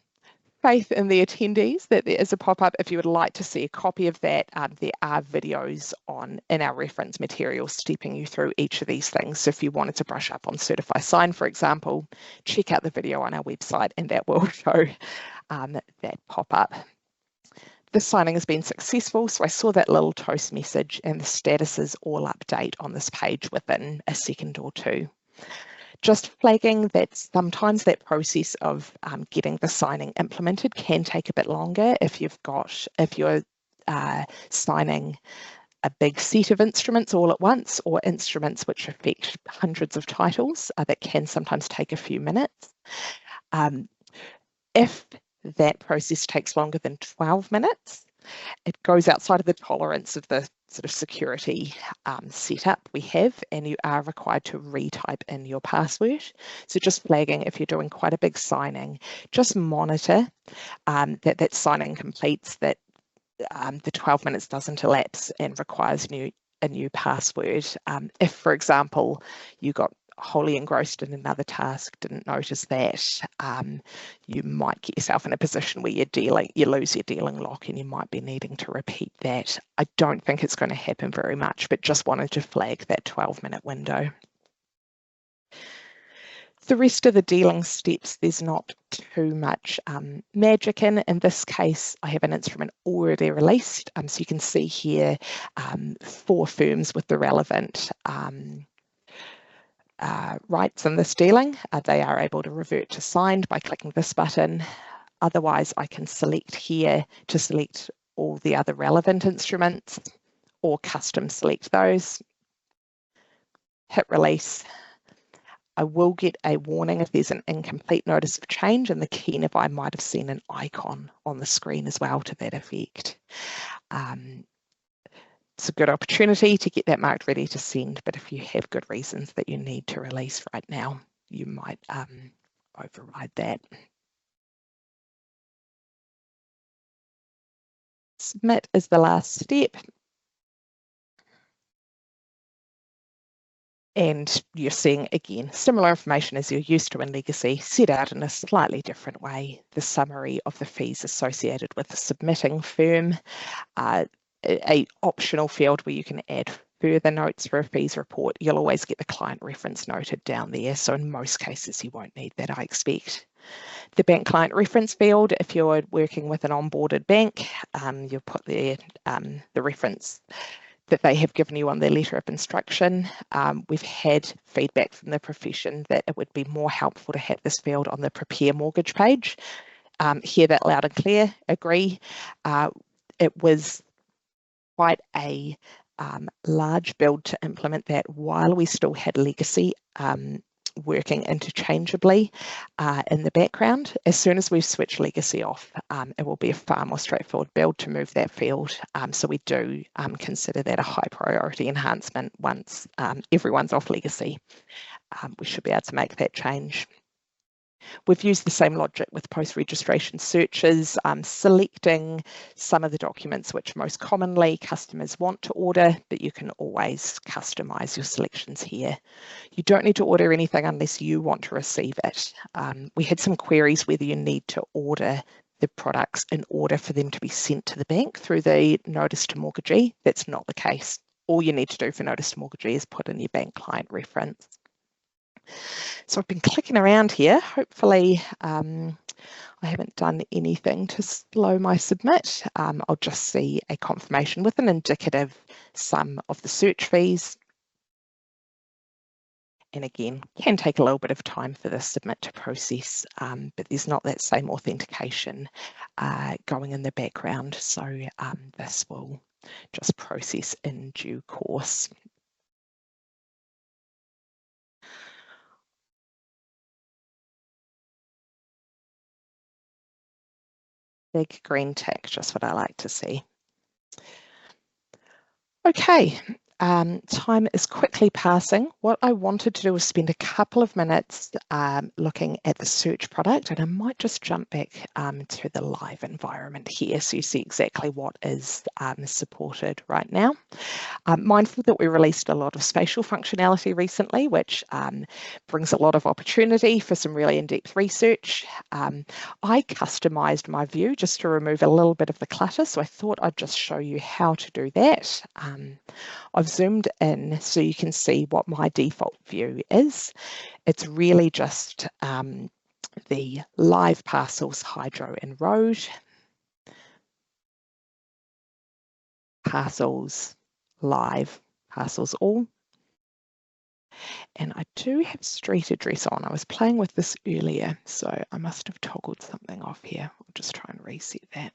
faith in the attendees that there is a pop-up. If you would like to see a copy of that, there are videos in our reference materials stepping you through each of these things. So if you wanted to brush up on Certify Sign, for example, check out the video on our website and that will show that pop-up. the signing has been successful. So I saw that little toast message and the statuses all update on this page within a second or two. Just flagging that sometimes that process of getting the signing implemented can take a bit longer if you're signing a big set of instruments all at once, or instruments which affect hundreds of titles, that can sometimes take a few minutes. If that process takes longer than 12 minutes, it goes outside of the tolerance of the sort of security setup we have, and you are required to retype in your password. So just flagging, if you're doing quite a big signing, just monitor that signing completes, that the 12 minutes doesn't elapse and requires a new password. If, for example, you got wholly engrossed in another task, didn't notice that, you might get yourself in a position where you lose your dealing lock and you might be needing to repeat that. I don't think it's going to happen very much, but just wanted to flag that 12-minute window. The rest of the dealing steps, there's not too much magic in. In this case, I have an instrument already released. So you can see here 4 firms with the relevant rights in this dealing. They are able to revert to signed by clicking this button. Otherwise, I can select here to select all the other relevant instruments, or custom select those. Hit release. I will get a warning if there's an incomplete notice of change, and the key nearby might have seen an icon on the screen as well to that effect. It's a good opportunity to get that marked ready to send, but if you have good reasons that you need to release right now, you might override that. Submit is the last step. And you're seeing, again, similar information as you're used to in legacy, set out in a slightly different way. The summary of the fees associated with the submitting firm, a optional field where you can add further notes for a fees report. You'll always get the client reference noted down there. So in most cases, you won't need that, I expect. The bank client reference field, if you're working with an onboarded bank, you'll put there the reference that they have given you on their letter of instruction. We've had feedback from the profession that it would be more helpful to have this field on the prepare mortgage page. Hear that loud and clear, agree. It was quite a large build to implement that while we still had legacy working interchangeably in the background. As soon as we've switched legacy off, it will be a far more straightforward build to move that field. So we do consider that a high priority enhancement once everyone's off legacy. We should be able to make that change. We've used the same logic with post-registration searches, selecting some of the documents which most commonly customers want to order, but you can always customise your selections here. You don't need to order anything unless you want to receive it. We had some queries whether you need to order the products in order for them to be sent to the bank through the notice to mortgagee. That's not the case. All you need to do for notice to mortgagee is put in your bank client reference. So I've been clicking around here. Hopefully I haven't done anything to slow my submit. I'll just see a confirmation with an indicative sum of the search fees. And again, can take a little bit of time for the submit to process, but there's not that same authentication going in the background. So this will just process in due course. Big green tick, just what I like to see. Okay, time is quickly passing. What I wanted to do was spend a couple of minutes looking at the search product, and I might just jump back to the live environment here so you see exactly what is supported right now. Mindful that we released a lot of spatial functionality recently, which brings a lot of opportunity for some really in-depth research. I customized my view just to remove a little bit of the clutter, so I thought I'd just show you how to do that. I've zoomed in so you can see what my default view is. It's really just the live parcels, hydro and road. parcels, live, parcels all. And I do have street address on. I was playing with this earlier, so I must have toggled something off here. I'll just try and reset that.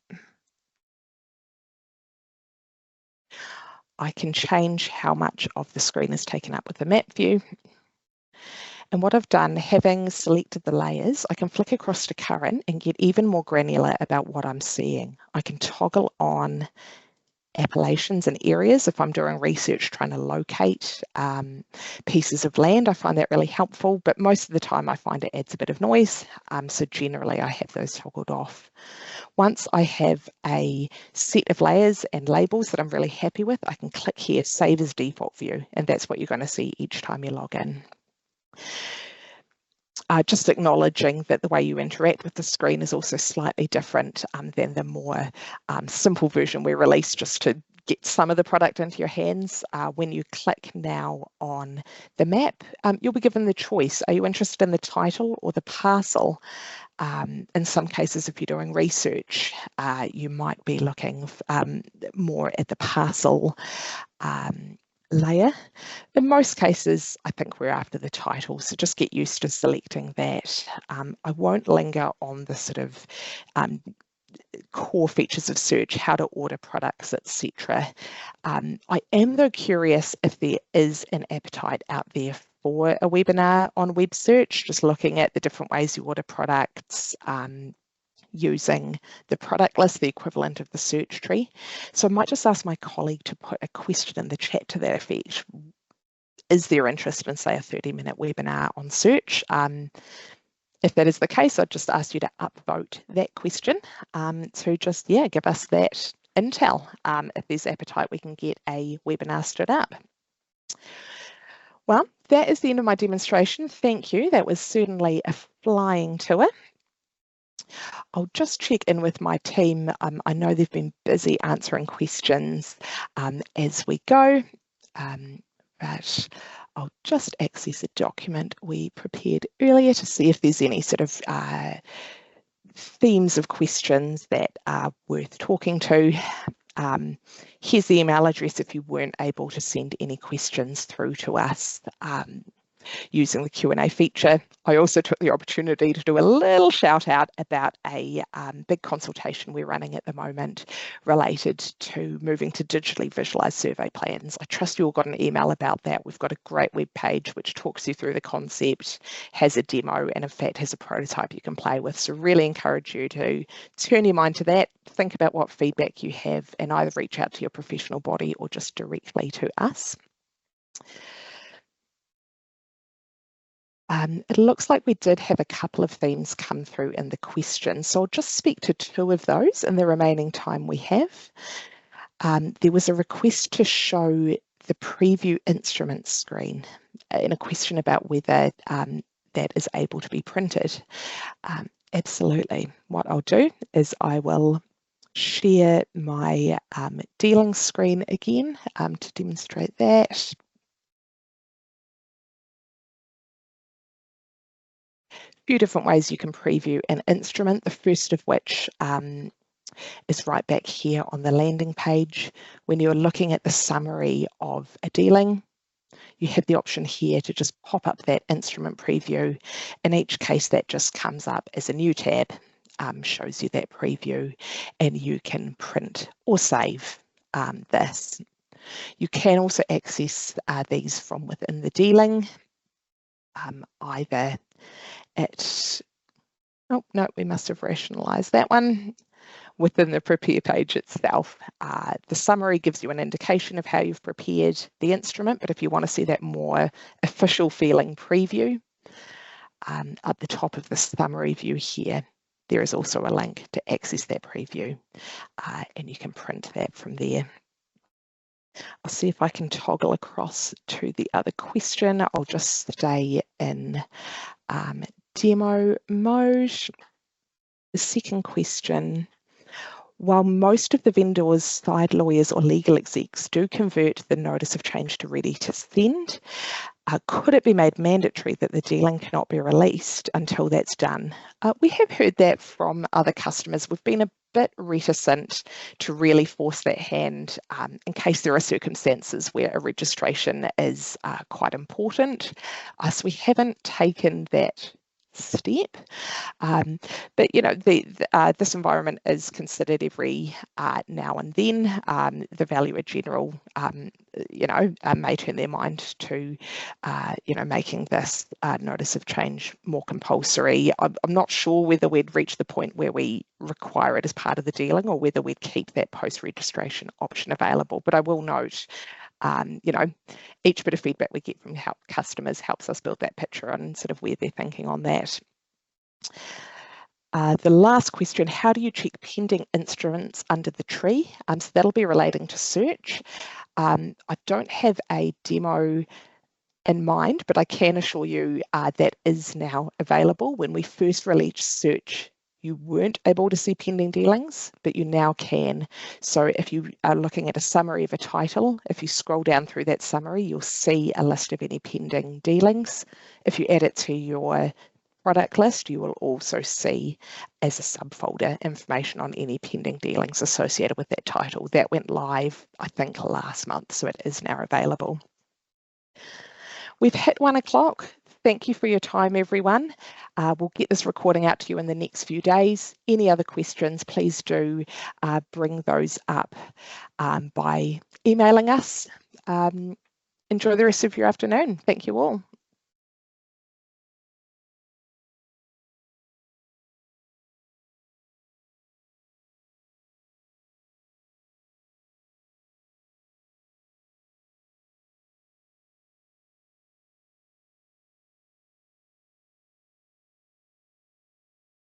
I can change how much of the screen is taken up with the map view. And what I've done, having selected the layers, I can flick across to current and get even more granular about what I'm seeing. I can toggle on appellations and areas if I'm doing research trying to locate pieces of land. I find that really helpful, but most of the time I find it adds a bit of noise. So generally I have those toggled off. Once I have a set of layers and labels that I'm really happy with, I can click here, Save as Default View, and that's what you're going to see each time you log in. Just acknowledging that the way you interact with the screen is also slightly different than the more simple version we released just to get some of the product into your hands. When you click now on the map, you'll be given the choice. Are you interested in the title or the parcel? In some cases, if you're doing research, you might be looking more at the parcel layer. In most cases, I think we're after the title, so just get used to selecting that. I won't linger on the sort of core features of search, how to order products, etc. I am though curious if there is an appetite out there for a webinar on web search, just looking at the different ways you order products, using the product list, the equivalent of the search tree. So I might just ask my colleague to put a question in the chat to that effect. Is there interest in, say, a 30-minute webinar on search? If that is the case, I'd just ask you to upvote that question to just, give us that intel. If there's appetite, we can get a webinar stood up. Well, that is the end of my demonstration. Thank you. That was certainly a flying tour. I'll just check in with my team. I know they've been busy answering questions as we go, but I'll just access a document we prepared earlier to see if there's any sort of themes of questions that are worth talking to. Here's the email address if you weren't able to send any questions through to us using the Q&A feature. I also took the opportunity to do a little shout out about a big consultation we're running at the moment related to moving to digitally visualised survey plans. I trust you all got an email about that. We've got a great web page which talks you through the concept, has a demo, and in fact has a prototype you can play with. So really encourage you to turn your mind to that, think about what feedback you have, and either reach out to your professional body or just directly to us. It looks like we did have a couple of themes come through in the questions, so I'll just speak to two of those in the remaining time we have. There was a request to show the preview instrument screen in a question about whether that is able to be printed. Absolutely. What I'll do is I will share my dealing screen again to demonstrate that. Few different ways you can preview an instrument, the first of which is right back here on the landing page. When you're looking at the summary of a dealing, you have the option here to just pop up that instrument preview. In each case, that just comes up as a new tab, shows you that preview, and you can print or save this. You can also access these from within the dealing, either oh no, we must have rationalized that one within the prepare page itself. The summary gives you an indication of how you've prepared the instrument, but if you want to see that more official feeling preview, at the top of the summary view here, there is also a link to access that preview, and you can print that from there. I'll see if I can toggle across to the other question. I'll just stay in demo mode. The second question, while most of the vendors, side lawyers or legal execs do convert the notice of change to ready to send, Could it be made mandatory that the dealing cannot be released until that's done? We have heard that from other customers. We've been a bit reticent to really force that hand in case there are circumstances where a registration is quite important. So we haven't taken that step. But this environment is considered every now and then. The valuer general, may turn their mind to, making this notice of change more compulsory. I'm not sure whether we'd reach the point where we require it as part of the dealing or whether we'd keep that post-registration option available. But I will note, each bit of feedback we get from customers helps us build that picture on sort of where they're thinking on that. The last question, how do you check pending instruments under the tree? So that'll be relating to search. I don't have a demo in mind, but I can assure you that is now available. When we first released search, you weren't able to see pending dealings, but you now can. So if you are looking at a summary of a title, if you scroll down through that summary, you'll see a list of any pending dealings. If you add it to your product list, you will also see as a subfolder information on any pending dealings associated with that title. That went live, I think, last month, so it is now available. We've hit 1 o'clock. Thank you for your time, everyone. We'll get this recording out to you in the next few days. Any other questions, please do bring those up by emailing us. Enjoy the rest of your afternoon. Thank you all.